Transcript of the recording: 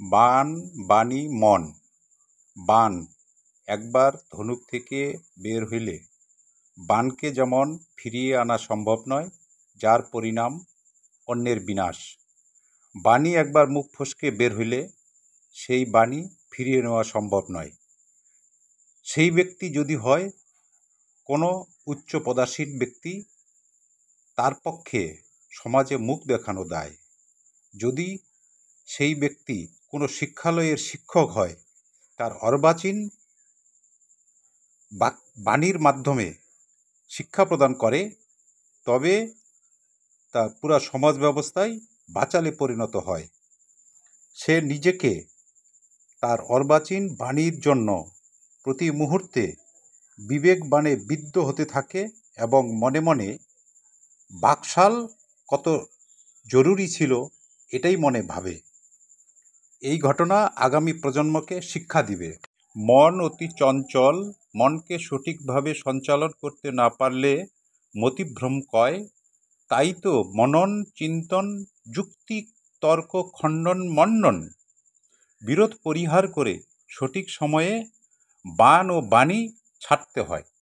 বাণ, বাণী, মন। বাণ একবার ধনুক থেকে বের হইলে বাণকে যেমন ফিরিয়ে আনা সম্ভব নয়, যার পরিণাম অন্যের বিনাশ। বাণী একবার মুখ ফসকে বের হইলে সেই বাণী ফিরিয়ে নেওয়া সম্ভব নয়। সেই ব্যক্তি যদি হয় কোনো উচ্চ পদাসীন ব্যক্তি, তার পক্ষে সমাজে মুখ দেখানো দায়। যদি সেই ব্যক্তি কোনো শিক্ষালয়ের শিক্ষক হয়, তার অর্বাচীন বাণীর মাধ্যমে শিক্ষা প্রদান করে, তবে তা পুরা সমাজ ব্যবস্থায় বাচালে পরিণত হয়। সে নিজেকে তার অর্বাচীন বাণীর জন্য প্রতি মুহূর্তে বিবেক বাণে বিদ্ধ হতে থাকে এবং মনে মনে বাকশাল কত জরুরি ছিল এটাই মনে ভাবে। এই ঘটনা আগামী প্রজন্মকে শিক্ষা দিবে। মন অতি চঞ্চল, মনকে সঠিকভাবে সঞ্চালন করতে না পারলে মতিভ্রম কয়। তাই তো মনন, চিন্তন, যুক্তি, তর্ক, খণ্ডন, মন্ডন বিরোধ পরিহার করে সঠিক সময়ে বাণ ও বাণী ছাড়তে হয়।